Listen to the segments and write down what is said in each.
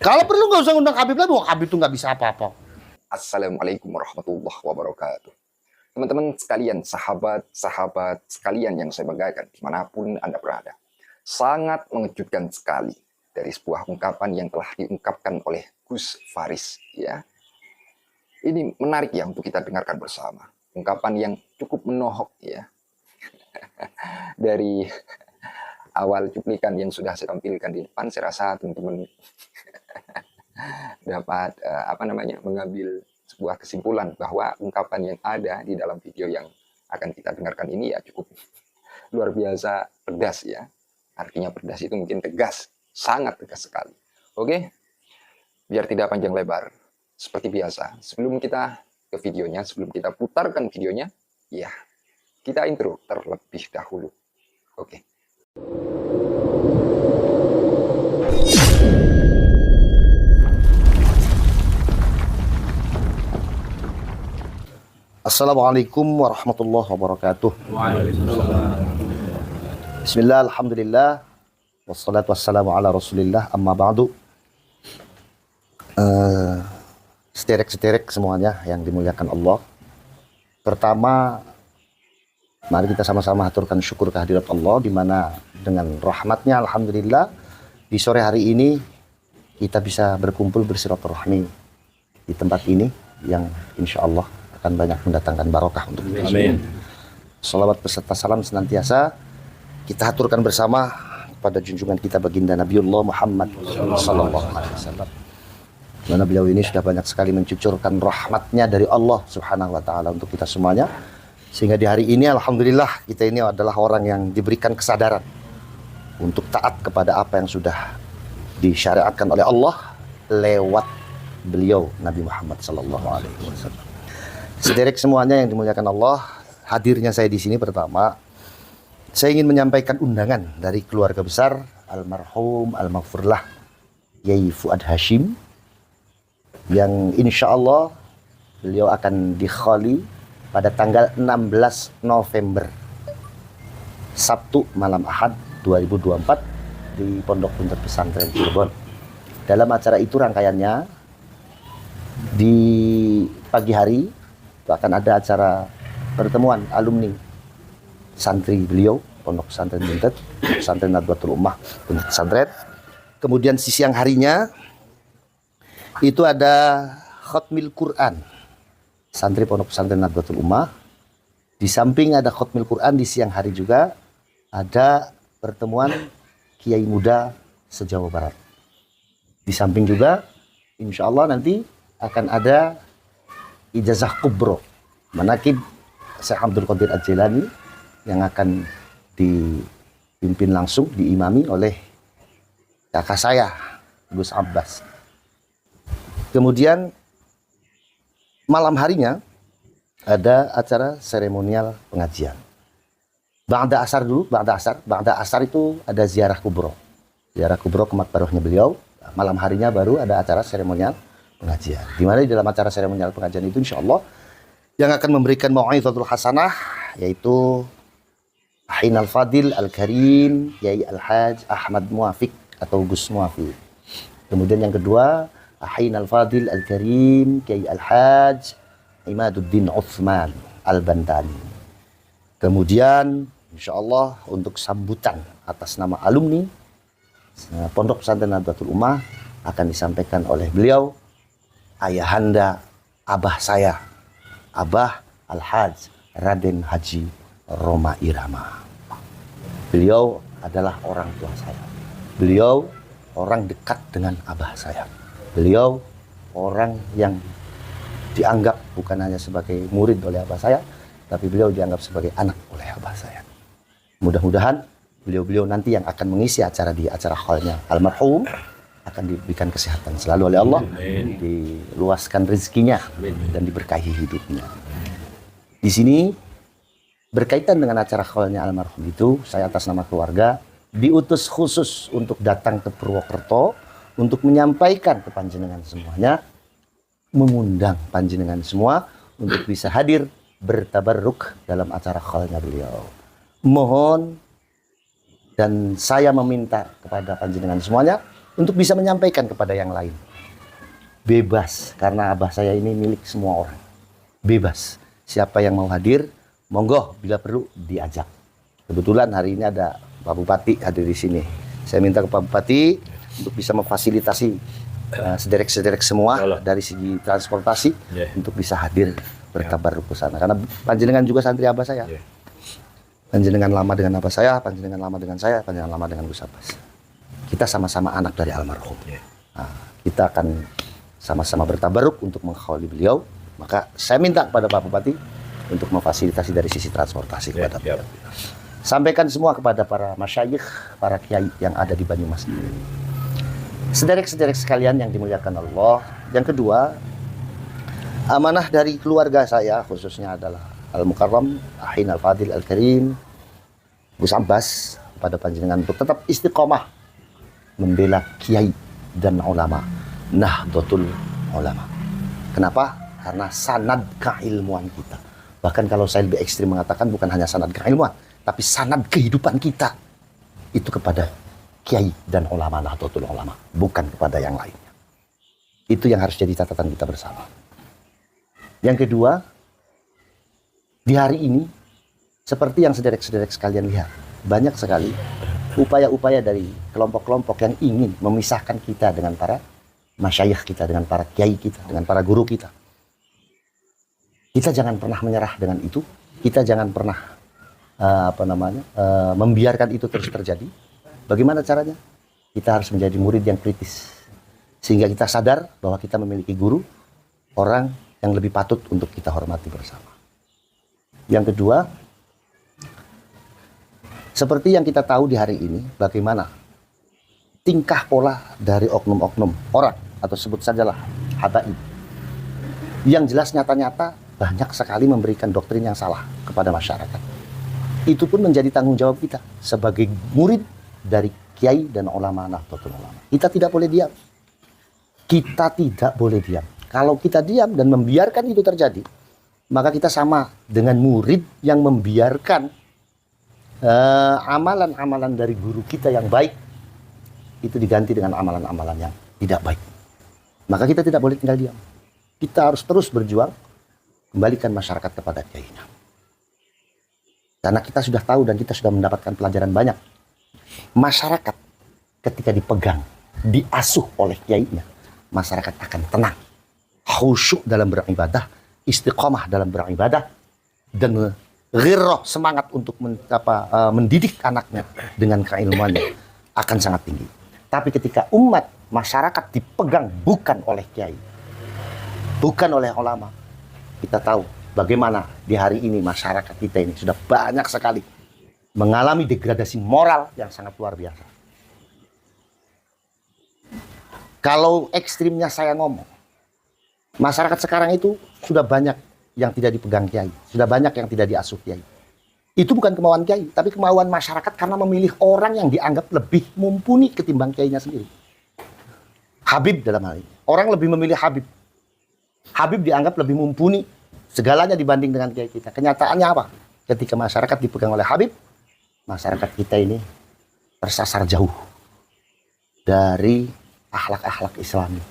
Kalau perlu nggak usah undang Habib lagi, Habib tuh nggak bisa apa-apa. Assalamualaikum warahmatullahi wabarakatuh. Teman-teman sekalian, sahabat-sahabat sekalian yang saya banggakan, dimanapun Anda berada. Sangat mengejutkan sekali dari sebuah ungkapan yang telah diungkapkan oleh Gus Faris. Ya, ini menarik ya untuk kita dengarkan bersama. Ungkapan yang cukup menohok ya. Dari awal cuplikan yang sudah saya tampilkan di depan, saya rasa teman-teman dapat mengambil sebuah kesimpulan bahwa ungkapan yang ada di dalam video yang akan kita dengarkan ini ya cukup luar biasa pedas ya. Artinya pedas itu mungkin tegas, sangat tegas sekali. Oke, biar tidak panjang lebar, seperti biasa, sebelum kita ke videonya, sebelum kita putarkan videonya, ya kita intro terlebih dahulu. Oke. Assalamualaikum warahmatullahi wabarakatuh. Bismillah, alhamdulillah, wassalatu wassalamu ala rasulillah, amma ba'du. Sederek-sederek semuanya yang dimuliakan Allah. Pertama, mari kita sama-sama haturkan syukur kehadirat Allah, di mana dengan rahmatnya alhamdulillah di sore hari ini kita bisa berkumpul bersilaturahmi di tempat ini yang insya Allah akan banyak mendatangkan barokah untuk kita. Amin. Salawat beserta salam senantiasa kita haturkan bersama kepada junjungan kita baginda Nabiullah Muhammad sallallahu alaihi wasallam. Karena beliau ini sudah banyak sekali mencucurkan rahmatnya dari Allah Subhanahu wa taala untuk kita semuanya. Sehingga di hari ini alhamdulillah kita ini adalah orang yang diberikan kesadaran untuk taat kepada apa yang sudah disyariatkan oleh Allah lewat beliau Nabi Muhammad sallallahu alaihi wasallam. Sederek semuanya yang dimuliakan Allah, hadirnya saya di sini pertama, saya ingin menyampaikan undangan dari keluarga besar almarhum almaghfurlah Yai Fuad Hashim, yang insya Allah beliau akan dikholi pada tanggal 16 November Sabtu malam Ahad 2024 di Pondok Punter Pesantren Cirebon. Dalam acara itu rangkaiannya di pagi hari akan ada acara pertemuan alumni santri beliau Pondok Pesantren Buntet, Pesantren Nadwatul Ummah Buntet Pesantren. Kemudian di siang harinya itu ada khatmil Quran santri Pondok Pesantren Nadwatul Ummah. Di samping ada khatmil Quran, di siang hari juga ada pertemuan kiai muda se-Jawa Barat. Di samping juga insya Allah nanti akan ada ijazah kubro manaqib Syekh Abdul Qadir Al-Jilani yang akan dipimpin langsung, diimami oleh kakak saya Gus Abbas. Kemudian malam harinya ada acara seremonial pengajian. Ba'da asar dulu, ba'da asar itu ada ziarah kubro. Ziarah kubro ke makbarohnya beliau. Malam harinya baru ada acara seremonial pengajian. Di mana di dalam acara seremonial pengajian itu insya Allah yang akan memberikan mau'izatul hasanah yaitu Ahin Al-Fadil Al-Karim Yai Al-Haj Ahmad Muafiq atau Gus Muafiq. Kemudian yang kedua Ahin Al-Fadil Al-Karim Yai Al-Haj Imaduddin Uthman Al-Bantani. Kemudian insya Allah untuk sambutan atas nama alumni Pondok Pesantren Nadwatul Ummah akan disampaikan oleh beliau ayahanda abah saya, Abah Al-Haj Raden Haji Roma Irama. Beliau adalah orang tua saya. Beliau orang dekat dengan abah saya. Beliau orang yang dianggap bukan hanya sebagai murid oleh abah saya, tapi beliau dianggap sebagai anak oleh abah saya. Mudah-mudahan beliau-beliau nanti yang akan mengisi acara di acara hallnya almarhum akan diberikan kesehatan selalu oleh Allah, diluaskan rezekinya dan diberkahi hidupnya. Di sini berkaitan dengan acara khaulnya almarhum itu, saya atas nama keluarga diutus khusus untuk datang ke Purwokerto untuk menyampaikan ke panjenengan semuanya, mengundang panjenengan semua untuk bisa hadir bertabarruk dalam acara khaulnya beliau. Mohon dan saya meminta kepada panjenengan semuanya untuk bisa menyampaikan kepada yang lain. Bebas, karena abah saya ini milik semua orang. Bebas, siapa yang mau hadir, monggo, bila perlu diajak. Kebetulan hari ini ada Pak Bupati hadir di sini. Saya minta ke Pak Bupati untuk bisa memfasilitasi sederek-sederek semua dari segi transportasi untuk bisa hadir bertabarruk ke sana. Karena panjenengan juga santri abah saya. Panjenengan lama dengan abah saya, panjenengan lama dengan saya, panjenengan lama dengan Gus Abbas. Kita sama-sama anak dari almarhum. Nah, kita akan sama-sama bertabaruk untuk mengkhawali beliau. Maka saya minta kepada Pak Bupati untuk memfasilitasi dari sisi transportasi kepada beliau. Sampaikan semua kepada para masyayikh, para kiai yang ada di Banyumas ini. Sederek-sederek sekalian yang dimuliakan Allah. Yang kedua, amanah dari keluarga saya khususnya adalah Al-Mukarram, Ahin Al-Fadil Al-Karim, Gus Abbas, pada panjenengan untuk tetap istiqomah membela kiai dan ulama, Nahdlatul Ulama. Kenapa? Karena sanad keilmuan kita. Bahkan kalau saya lebih ekstrim mengatakan bukan hanya sanad keilmuan, tapi sanad kehidupan kita itu kepada kiai dan ulama Nahdlatul Ulama, bukan kepada yang lainnya. Itu yang harus jadi catatan kita bersama. Yang kedua, di hari ini seperti yang sederek-sederek sekalian lihat, banyak sekali upaya-upaya dari kelompok-kelompok yang ingin memisahkan kita dengan para masyayikh kita, dengan para kiai kita, dengan para guru kita. Kita jangan pernah menyerah dengan itu. Kita jangan pernah membiarkan itu terus terjadi. Bagaimana caranya? Kita harus menjadi murid yang kritis, sehingga kita sadar bahwa kita memiliki guru, orang yang lebih patut untuk kita hormati bersama. Yang kedua, seperti yang kita tahu di hari ini, bagaimana tingkah pola dari oknum-oknum orang, atau sebut sajalah habaib, yang jelas nyata-nyata banyak sekali memberikan doktrin yang salah kepada masyarakat. Itu pun menjadi tanggung jawab kita sebagai murid dari kiai dan ulama Nahdlatul Ulama. Kita tidak boleh diam. Kita tidak boleh diam. Kalau kita diam dan membiarkan itu terjadi, maka kita sama dengan murid yang membiarkan amalan-amalan dari guru kita yang baik itu diganti dengan amalan-amalan yang tidak baik. Maka kita tidak boleh tinggal diam. Kita harus terus berjuang kembalikan masyarakat kepada kiainya. Karena kita sudah tahu dan kita sudah mendapatkan pelajaran banyak. Masyarakat ketika dipegang, diasuh oleh kiainya, masyarakat akan tenang, khusyuk dalam beribadah, istiqomah dalam beribadah, dan ghirrah, semangat untuk mendidik anaknya dengan keilmuannya akan sangat tinggi. Tapi ketika umat, masyarakat dipegang bukan oleh kiai, bukan oleh ulama, kita tahu bagaimana di hari ini masyarakat kita ini sudah banyak sekali mengalami degradasi moral yang sangat luar biasa. Kalau ekstrimnya saya ngomong, masyarakat sekarang itu sudah banyak yang tidak dipegang kiai, sudah banyak yang tidak diasuh kiai. Itu bukan kemauan kiai, tapi kemauan masyarakat karena memilih orang yang dianggap lebih mumpuni ketimbang kiainya sendiri. Habib dalam hal ini, orang lebih memilih Habib. Habib dianggap lebih mumpuni segalanya dibanding dengan kiai kita. Kenyataannya apa? Ketika masyarakat dipegang oleh Habib, masyarakat kita ini tersasar jauh dari akhlak-akhlak Islami.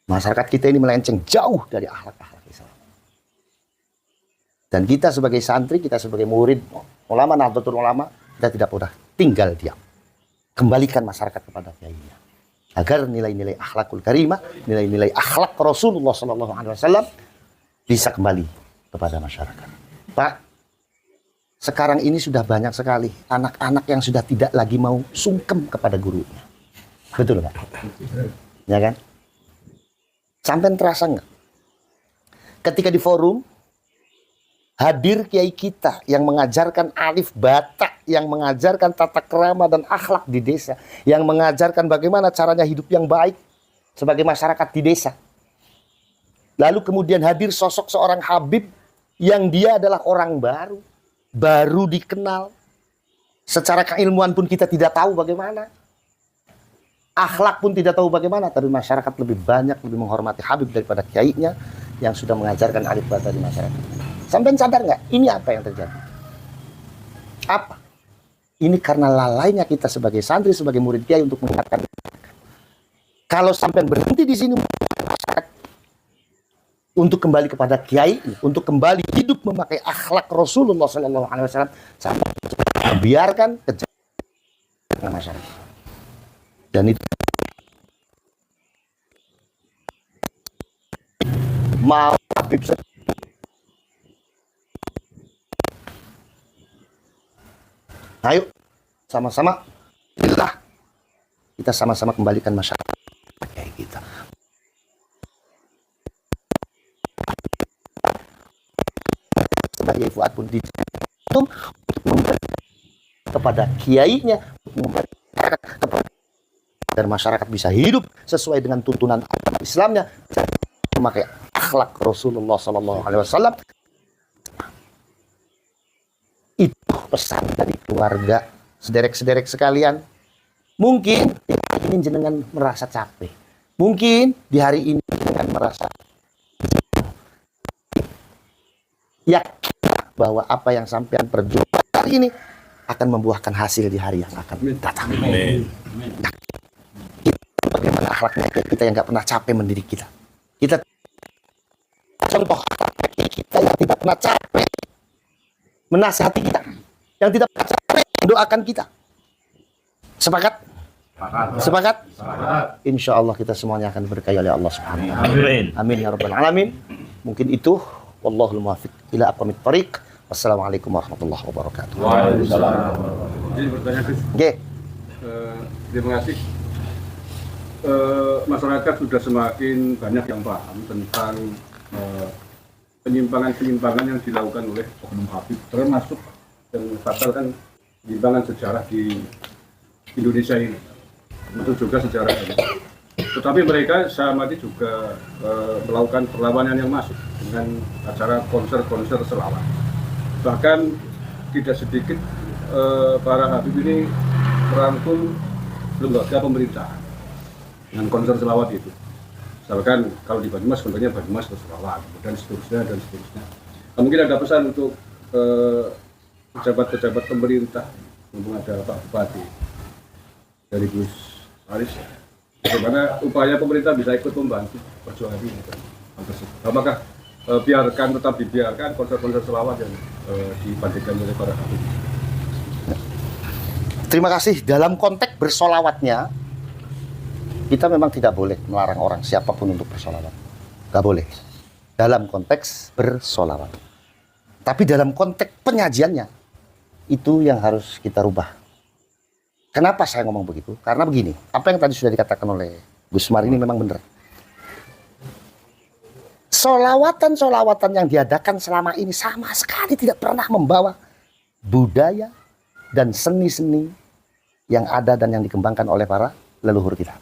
Masyarakat kita ini melenceng jauh dari akhlak-akhlak Islam. Dan kita sebagai santri, kita sebagai murid ulama Nahdlatul Ulama, kita tidak boleh tinggal diam. Kembalikan masyarakat kepada kiainya, agar nilai-nilai akhlakul karimah, nilai-nilai akhlak Rasulullah SAW bisa kembali kepada masyarakat. Pak, sekarang ini sudah banyak sekali anak-anak yang sudah tidak lagi mau sungkem kepada gurunya. Betul nggak? Ya kan? Sampai terasa nggak? Ketika di forum, hadir kiai kita yang mengajarkan alif bata, yang mengajarkan tata krama dan akhlak di desa, yang mengajarkan bagaimana caranya hidup yang baik sebagai masyarakat di desa. Lalu kemudian hadir sosok seorang Habib yang dia adalah orang baru dikenal. Secara keilmuan pun kita tidak tahu bagaimana. Akhlak pun tidak tahu bagaimana, tapi masyarakat lebih banyak, lebih menghormati Habib daripada kiainya yang sudah mengajarkan alif bata di masyarakat. Sampai sadar nggak? Ini apa yang terjadi? Apa? Ini karena lalainya kita sebagai santri, sebagai murid kiai untuk mengingatkan masyarakat. Kalau sampai berhenti di sini masyarakat untuk kembali kepada kiai, untuk kembali hidup memakai akhlak Rasulullah SAW, sampai biarkan kejadian masyarakat. Dan itu mau Habib ayo sama-sama kita sama-sama kembalikan masyarakat kayak kita. Sebagai Fuad pun untuk memberi kepada kiainya, agar masyarakat bisa hidup sesuai dengan tuntunan agama Islamnya, memakai akhlak Rasulullah SAW. Itu pesan dari keluarga, sederek-sederek sekalian. Mungkin di hari ini jenengan merasa capek. Mungkin di hari ini jenengan merasa yakin bahwa apa yang sampean perjuangkan hari ini akan membuahkan hasil di hari yang akan datang. Bagaimana akhlaknya kita yang nggak pernah capek mendidik kita. Kita contoh akhlak kita yang tidak pernah capek menasihati kita, yang tidak pernah capek mendoakan kita. Sepakat? Sepakat? Insya Allah kita semuanya akan berkaya oleh Allah Subhanahu wa Ta'ala. Amin ya rabbal alamin. Mungkin itu. Wallahul muwaffiq ila aqwamit thoriq. Wassalamualaikum warahmatullahi wabarakatuh. Waalaikumsalam. Jadi bertanya Gus. Nggih. Terima kasih. Masyarakat sudah semakin banyak yang paham tentang penyimpangan-penyimpangan yang dilakukan oleh oknum Habib, termasuk yang fatal kan penyimpangan sejarah di Indonesia ini, itu juga sejarah ini. Tetapi mereka sama juga melakukan perlawanan yang masif dengan acara konser-konser selawat. Bahkan tidak sedikit para Habib ini merangkul lembaga pemerintahan dengan konser selawat itu. Misalkan kalau di Banyumas, contohnya Banyumas berselawat, dan seterusnya dan seterusnya. Nah, mungkin ada pesan untuk pejabat-pejabat pemerintah, mumpung ada Pak Bupati dari Gus Aris, bagaimana upaya pemerintah bisa ikut membantu perjuangan ini? Apakah tetap dibiarkan konser-konser selawat yang dipandikan oleh para Habib? Terima kasih. Dalam konteks bersolawatnya, kita memang tidak boleh melarang orang siapapun untuk bersolawat. Gak boleh. Dalam konteks bersolawat. Tapi dalam konteks penyajiannya, itu yang harus kita rubah. Kenapa saya ngomong begitu? Karena begini, apa yang tadi sudah dikatakan oleh Gus Mar ini memang benar. Solawatan-solawatan yang diadakan selama ini sama sekali tidak pernah membawa budaya dan seni-seni yang ada dan yang dikembangkan oleh para leluhur kita.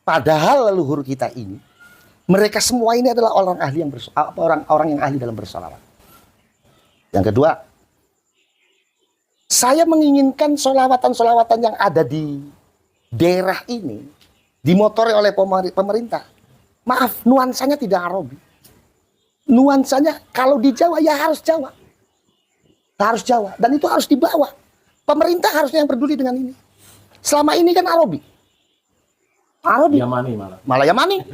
Padahal leluhur kita ini, mereka semua ini adalah orang ahli yang orang yang ahli dalam bersolawat. Yang kedua, saya menginginkan solawatan-solawatan yang ada di daerah ini dimotori oleh pemerintah. Maaf, nuansanya tidak Arabi. Nuansanya kalau di Jawa ya harus Jawa. Harus Jawa. Dan itu harus dibawa. Pemerintah harusnya yang peduli dengan ini. Selama ini kan Arabi. Arabi. Yamani malah. Malah Yamani.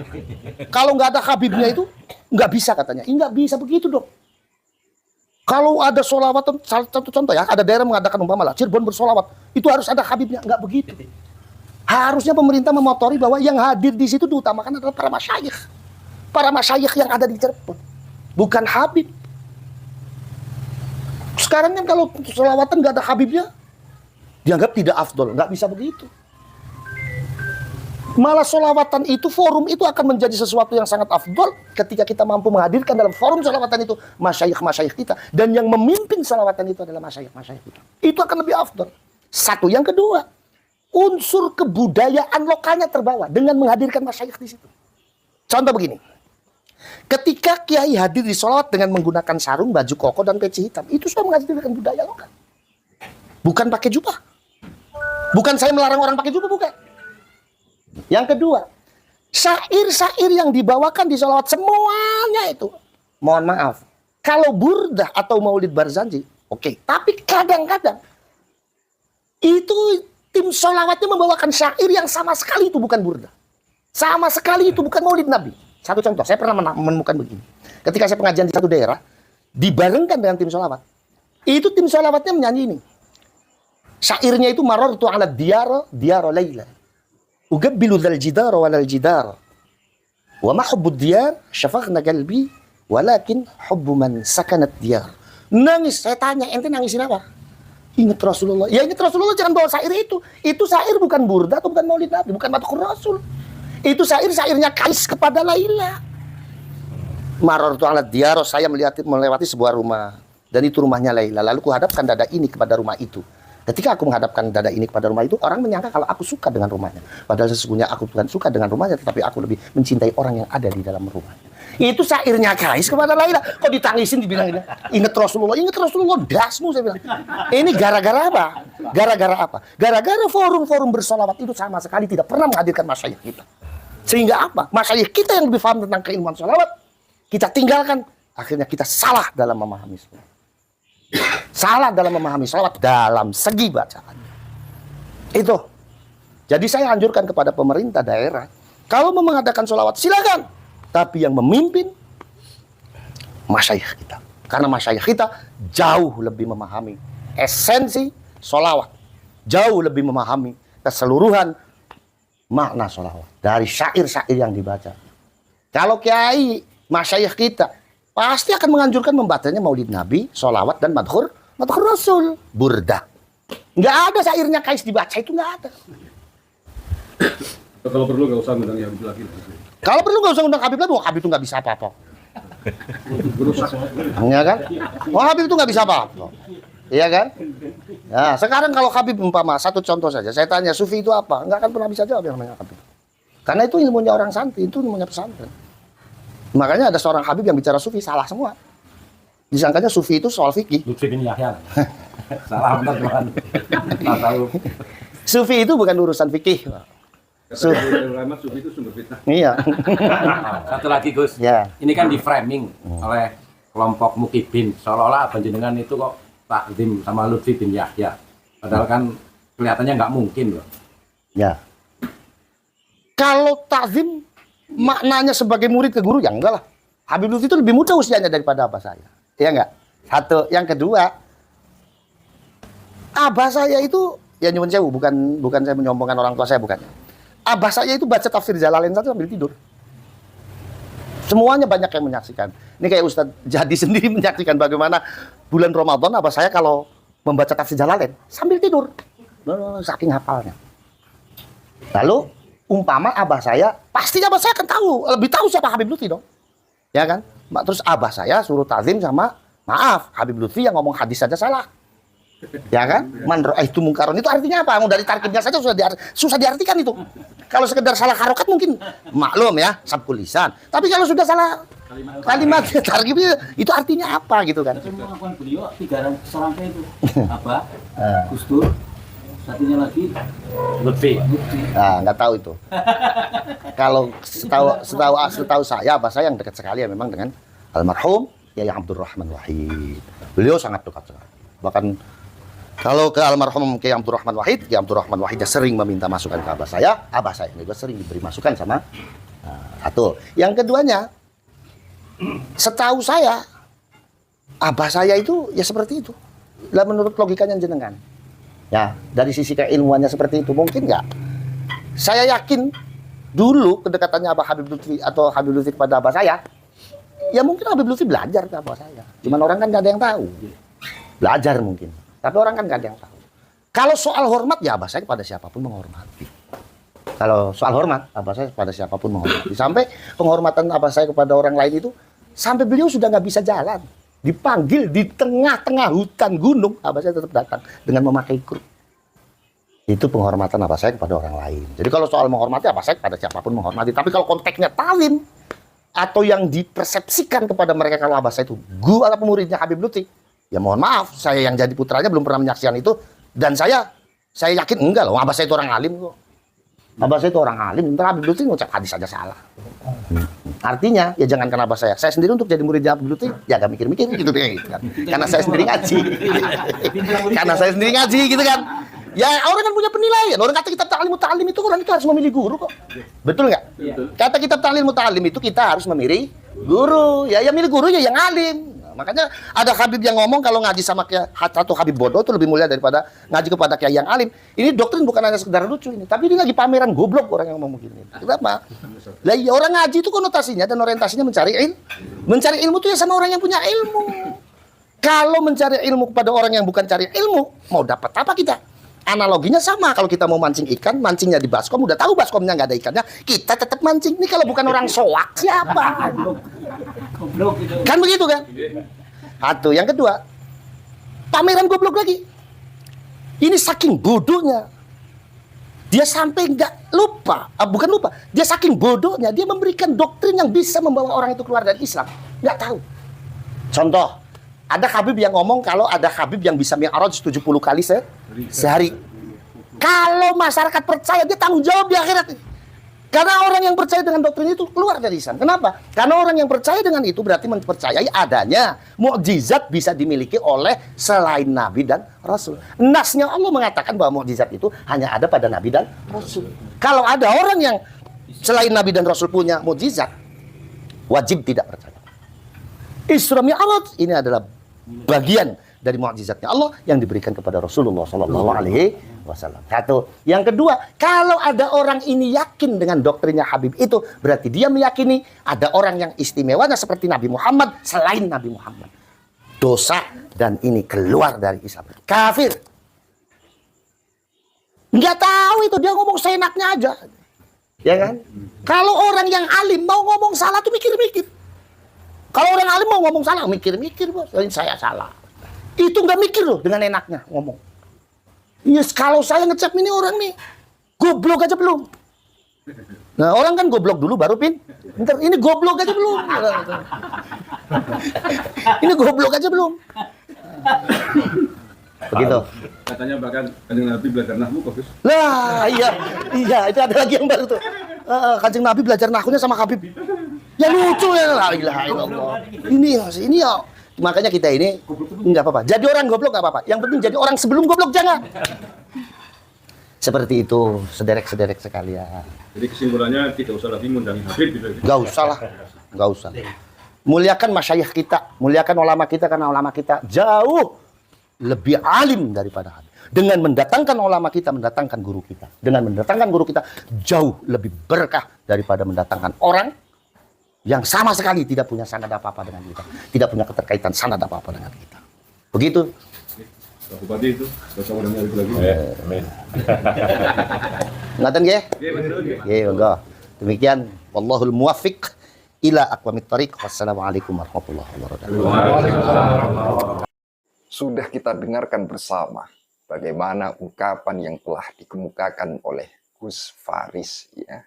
Kalau nggak ada Habibnya itu, nggak bisa katanya. Nggak bisa begitu dong. Kalau ada solawatan, satu contoh ya, ada daerah mengadakan umpama Cirebon bersolawat, itu harus ada Habibnya. Nggak begitu. Harusnya pemerintah memotori bahwa yang hadir di situ diutamakan adalah para masyayikh. Para masyayikh yang ada di Cirebon. Bukan Habib. Sekarang kan kalau solawatan nggak ada Habibnya, dianggap tidak afdol. Nggak bisa begitu. Malah solawatan itu, forum itu akan menjadi sesuatu yang sangat afdol ketika kita mampu menghadirkan dalam forum solawatan itu masyayikh-masyayikh kita. Dan yang memimpin solawatan itu adalah masyayikh-masyayikh kita. Itu akan lebih afdol. Satu. Yang kedua, unsur kebudayaan lokalnya terbawa dengan menghadirkan masyayikh di situ. Contoh begini. Ketika kiai hadir di solawat dengan menggunakan sarung, baju koko, dan peci hitam, itu sudah menghadirkan budaya lokal. Bukan pakai jubah. Bukan saya melarang orang pakai jubah, bukan. Yang kedua, syair-syair yang dibawakan di sholawat semuanya itu, mohon maaf, kalau burdah atau maulid Barzanji, oke. Tapi kadang-kadang itu tim sholawatnya membawakan syair yang sama sekali itu bukan burdah. Sama sekali itu bukan maulid Nabi. Satu contoh, saya pernah menemukan begini. Ketika saya pengajian di satu daerah, dibarengkan dengan tim sholawat. Itu tim sholawatnya menyanyi ini. Syairnya itu marartu ala diyara layla. Ugabbilu dhal jidara walal jidara. Wa ma hubbud diyar syafaghna qalbi walakin hubbu man sakanat diyar. Nangis, saya tanya, ente nangisin apa? Ingat Rasulullah. Ya ingat Rasulullah, jangan bawa syair itu. Itu syair bukan burda atau bukan maulid Nabi, bukan Madhur Rasul. Itu syairnya Kais kepada Laila. Marartu ala diyar, saya melewati sebuah rumah. Dan itu rumahnya Laila. Lalu kuhadapkan dada ini kepada rumah itu. Ketika aku menghadapkan dada ini kepada rumah itu, orang menyangka kalau aku suka dengan rumahnya. Padahal sesungguhnya aku bukan suka dengan rumahnya, tetapi aku lebih mencintai orang yang ada di dalam rumahnya. Itu syairnya Kais kepada Laila. Kok ditangisin dibilang ini? Ingat Rasulullah, dasmu, saya bilang. Ini gara-gara apa? Gara-gara apa? Gara-gara forum-forum bersolawat itu sama sekali tidak pernah menghadirkan masyayikh kita. Sehingga apa? Masyayikh kita yang lebih paham tentang keilmuan solawat, kita tinggalkan. Akhirnya kita salah dalam memahami solawat. Salah dalam memahami sholawat dalam segi bacaan. Itu. Jadi saya anjurkan kepada pemerintah daerah, kalau mau mengadakan sholawat silakan, tapi yang memimpin masyayikh kita. Karena masyayikh kita jauh lebih memahami esensi sholawat, jauh lebih memahami keseluruhan makna sholawat dari syair-syair yang dibaca. Kalau kiai masyayikh kita pasti akan menganjurkan membacanya maulid Nabi, sholawat, dan madhur Rasul, burda. Nggak ada syairnya Kais dibaca, itu nggak ada. Kalau perlu nggak usah undang Habib lagi. Kalau perlu nggak usah undang Habib lagi, Habib itu nggak bisa apa-apa. Berusak. Iya kan? Habib itu nggak bisa apa-apa. Iya kan? Nah, sekarang kalau Habib umpama, satu contoh saja, saya tanya Sufi itu apa? Nggak akan pernah bisa jawab yang namanya Habib. Karena itu ilmunya orang santri, itu ilmunya pesantren. Makanya ada seorang Habib yang bicara Sufi, salah semua. Disangkanya Sufi itu soal fikih. Lutfi bin Yahya. Salah benar cuman. Nggak tahu. Sufi itu bukan urusan fikih. Sufi itu sumber fitnah. Iya. Satu lagi Gus. Ya. Ini kan di framing oleh kelompok Mukibin. Seolah-olah panjenengan itu kok takdim sama Lutfi bin Yahya. Padahal kan kelihatannya nggak mungkin loh. Ya. Kalau takzim maknanya sebagai murid ke guru, ya enggak lah. Habib Lutfi itu lebih muda usianya daripada abah saya. Iya enggak? Satu. Yang kedua, abah saya itu, ya nyuwun sewu, bukan saya menyombongkan orang tua saya, bukan. Abah saya itu baca tafsir Jalalain saja sambil tidur. Semuanya banyak yang menyaksikan. Ini kayak Ustadz Jadi sendiri menyaksikan bagaimana bulan Ramadan abah saya kalau membaca tafsir Jalalain sambil tidur. Saking hafalnya. Lalu umpama abah saya, pastinya abah saya akan tahu, lebih tahu siapa Habib Lutfi dong. Ya kan? Terus abah saya suruh tazim sama, maaf, Habib Lutfi yang ngomong hadis saja salah. Ya kan? Man itu mungkaron itu artinya apa? Dari tarkibnya saja susah diartikan itu. Kalau sekedar salah harokat mungkin maklum ya, sabkul lisan. Tapi kalau sudah salah kalimat tarkibnya itu artinya apa gitu kan? Pengakuan beliau 3 serangkai itu. Apa? Gus Dur. Satunya lagi Lutfi. Nah, nggak tahu itu. Kalau setahu saya, apa saya yang dekat sekali ya memang dengan almarhum Yai Abdurrahman Wahid. Beliau sangat dekat sekali. Bahkan kalau ke almarhum Kiai Abdurrahman Wahid, Kiai Abdurrahman Wahid dia sering meminta masukan ke abah saya juga sering diberi masukan sama satu. Yang keduanya, setahu saya, abah saya itu ya seperti itu. Lah menurut logikanya jenengan. Ya, dari sisi keilmuannya seperti itu mungkin nggak? Saya yakin dulu kedekatannya Abah Habib Lutfi atau Habib Lutfi kepada abah saya, ya mungkin Habib Lutfi belajar ke abah saya. Cuman orang kan nggak ada yang tahu. Belajar mungkin, tapi orang kan nggak ada yang tahu. Kalau soal hormat ya abah saya kepada siapapun menghormati. Kalau soal hormat, abah saya kepada siapapun menghormati. Sampai penghormatan abah saya kepada orang lain itu, sampai beliau sudah nggak bisa jalan. Dipanggil di tengah-tengah hutan gunung, abah saya tetap datang dengan memakai kru. Itu penghormatan abah saya kepada orang lain. Jadi kalau soal menghormati, abah saya kepada siapapun menghormati. Tapi kalau konteksnya talim, atau yang dipersepsikan kepada mereka kalau abah saya itu guru atau muridnya Habib Lutfi, ya mohon maaf, saya yang jadi putranya belum pernah menyaksikan itu. Dan saya yakin enggak loh, abah saya itu orang alim kok. Abah saya itu orang alim, ntar Habib Lutfi ngucap hadis aja salah. Artinya, ya jangan karena abah saya sendiri untuk jadi muridnya Habib Lutfi, ya gak mikir-mikir gitu kan. Karena saya sendiri ngaji. Karena saya sendiri ngaji gitu kan. Ya orang kan punya penilaian. Orang kata kitab ta'lim muta'allim itu orang itu harus memilih guru kok. Betul nggak? Betul. Kata kitab ta'lim muta'allim itu kita harus memilih guru. Ya yang milih guru ya yang alim. Nah, makanya ada Habib yang ngomong kalau ngaji sama satu Habib bodoh itu lebih mulia daripada ngaji kepada kiai yang alim. Ini doktrin bukan hanya sekedar lucu ini, tapi ini lagi pameran goblok orang yang ngomong begini. Kenapa? Lah ya orang ngaji itu konotasinya dan orientasinya mencari ilmu. Mencari ilmu itu ya sama orang yang punya ilmu. Kalau mencari ilmu kepada orang yang bukan cari ilmu, mau dapat apa kita? Analoginya sama, kalau kita mau mancing ikan, mancingnya di baskom, udah tahu baskomnya nggak ada ikannya, kita tetap mancing. Ini kalau bukan orang soak, siapa? Goblok gitu. Kan begitu kan? Satu, yang kedua, pameran goblok lagi. Ini saking bodohnya. Dia sampai nggak lupa, bukan lupa, dia saking bodohnya, dia memberikan doktrin yang bisa membawa orang itu keluar dari Islam. Nggak tahu. Contoh, ada Habib yang ngomong kalau ada Habib yang bisa mi'raj 70 kali sehari. Kalau masyarakat percaya, dia tanggung jawab di akhirat. Karena orang yang percaya dengan doktrin itu keluar dari Islam. Kenapa? Karena orang yang percaya dengan itu berarti mempercayai adanya mukjizat bisa dimiliki oleh selain Nabi dan Rasul. Nasnya Allah mengatakan bahwa mukjizat itu hanya ada pada Nabi dan Rasul. Kalau ada orang yang selain Nabi dan Rasul punya mukjizat, wajib tidak percaya. Isra Mi'raj ini adalah bagian dari mukjizatnya Allah yang diberikan kepada Rasulullah SAW. Satu. Yang kedua, kalau ada orang ini yakin dengan doktrinnya Habib itu, berarti dia meyakini ada orang yang istimewanya seperti Nabi Muhammad selain Nabi Muhammad. Dosa dan ini keluar dari Islam. Kafir. Nggak tahu itu, dia ngomong seenaknya aja. Ya kan? Kalau orang yang alim mau ngomong salah tuh mikir-mikir. Kalau orang alim mau ngomong salah, mikir-mikir, bos. Saya salah. Itu nggak mikir loh dengan enaknya ngomong. Yes, kalau saya ngecek ini orang nih, goblok aja belum. Nah, orang kan goblok dulu baru pinter. Ini goblok aja belum. Ini goblok aja belum. Begitu. Katanya bahkan Kanjeng Nabi belajar nahwu kok, Gus. Lah, iya, itu ada lagi yang baru tuh. Kanjeng Nabi belajar nahwunya sama Habib. Ya lucu ya, la ilaha illallah. Ini ya. Makanya kita ini nggak apa-apa. Jadi orang goblok nggak apa-apa. Yang penting jadi orang sebelum goblok jangan. Seperti itu, sederek-sederek sekalian. Jadi kesimpulannya tidak usah lagi mengundangi Habib gitu. Nggak usah lah, nggak usah. Muliakan masyayikh kita, muliakan ulama kita karena ulama kita jauh lebih alim daripada Habib. Dengan mendatangkan ulama kita, mendatangkan guru kita. Dengan mendatangkan guru kita jauh lebih berkah daripada mendatangkan orang yang sama sekali tidak punya sanad apa-apa dengan kita. Tidak punya keterkaitan sanad apa-apa dengan kita. Begitu. Pak Bupati itu, gak usah mengudangi Habib lagi. Amin. Ngatan nggih? Oke, betul. Nggih, monggo. Demikian wallahul muwaffiq ila aqwamit thariq. Wassalamualaikum warahmatullahi wabarakatuh. Sudah kita dengarkan bersama bagaimana ungkapan yang telah dikemukakan oleh Gus Faris, ya.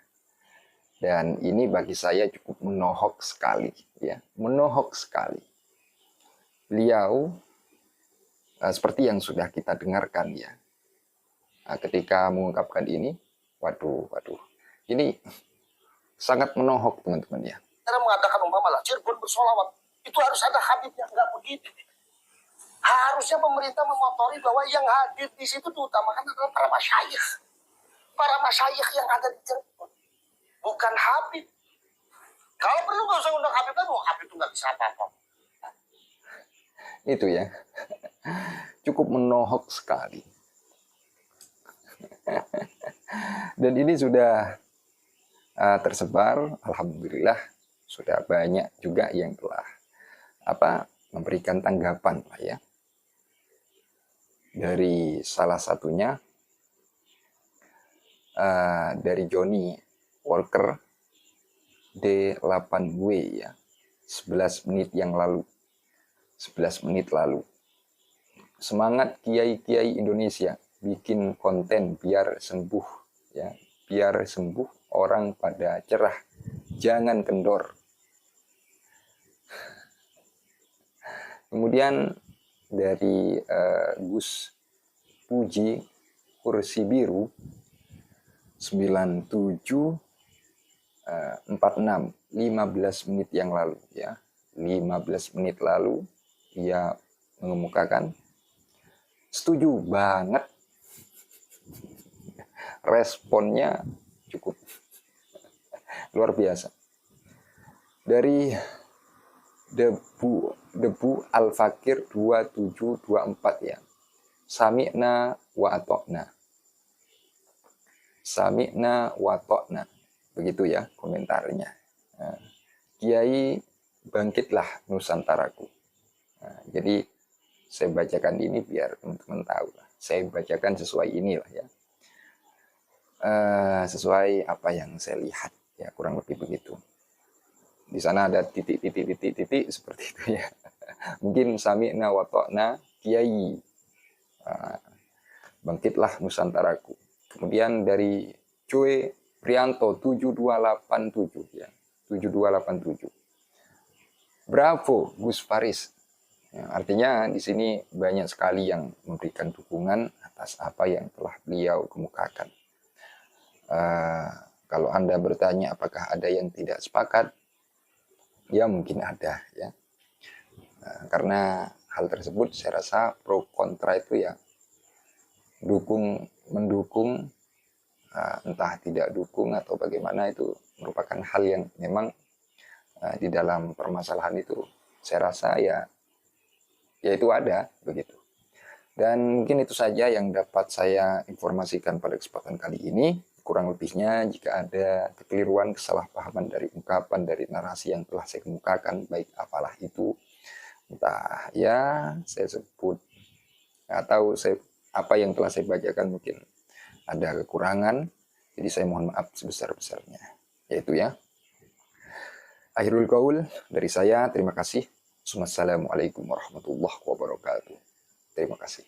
Dan ini bagi saya cukup menohok sekali, ya, menohok sekali. Beliau seperti yang sudah kita dengarkan, ya, ketika mengungkapkan ini, waduh, ini sangat menohok, teman-teman, ya. Cara mengatakan umpamalah Cirebon bersolawat itu harus ada Habibnya, nggak begitu. Harusnya pemerintah memotori bahwa yang hadir di situ diutamakan adalah para masyayikh. Para masyayikh yang ada di Cirebon. Bukan Habib. Kalau perlu nggak usah undang Habib kan, Habib itu nggak bisa apa-apa. Itu ya, cukup menohok sekali. Dan ini sudah tersebar, alhamdulillah sudah banyak juga yang telah memberikan tanggapan lah, ya. Dari salah satunya dari Johnny Walker D8W, ya, 11 menit yang lalu. 11 menit lalu. Semangat kiai-kiai Indonesia, bikin konten biar sembuh, ya. Biar sembuh, orang pada cerah, jangan kendor. Kemudian dari Gus Puji Kursi Biru 9746, 15 menit yang lalu, ya. 15 menit lalu ia mengemukakan setuju banget responnya cukup luar biasa. Dari Debu Al-Fakir 2724 ya. Sami'na wa atokna. Sami'na wa atokna. Begitu ya komentarnya. Nah, Kiai, bangkitlah Nusantaraku. Nah, jadi saya bacakan ini biar teman-teman tahu lah. Saya bacakan sesuai inilah ya. Sesuai apa yang saya lihat ya, kurang lebih begitu. Di sana ada titik seperti itu ya. Mungkin sami'na wa ta'na Kiai. Bangkitlah Nusantaraku. Kemudian dari Cuy Prianto 7287 ya. 7287. Bravo Gus Faris. Ya, artinya di sini banyak sekali yang memberikan dukungan atas apa yang telah beliau kemukakan. Kalau Anda bertanya apakah ada yang tidak sepakat, ya mungkin ada ya. Karena hal tersebut saya rasa pro kontra itu ya mendukung, entah tidak dukung atau bagaimana, itu merupakan hal yang memang di dalam permasalahan itu saya rasa ya itu ada begitu. Dan mungkin itu saja yang dapat saya informasikan pada kesempatan kali ini. Kurang lebihnya jika ada kekeliruan, kesalahpahaman dari ungkapan, dari narasi yang telah saya kemukakan, baik apalah itu, entah ya saya sebut atau apa yang telah saya bacakan mungkin ada kekurangan, jadi saya mohon maaf sebesar-besarnya. Yaitu ya. Akhirul qaul dari saya, terima kasih. Wassalamualaikum warahmatullahi wabarakatuh. Terima kasih.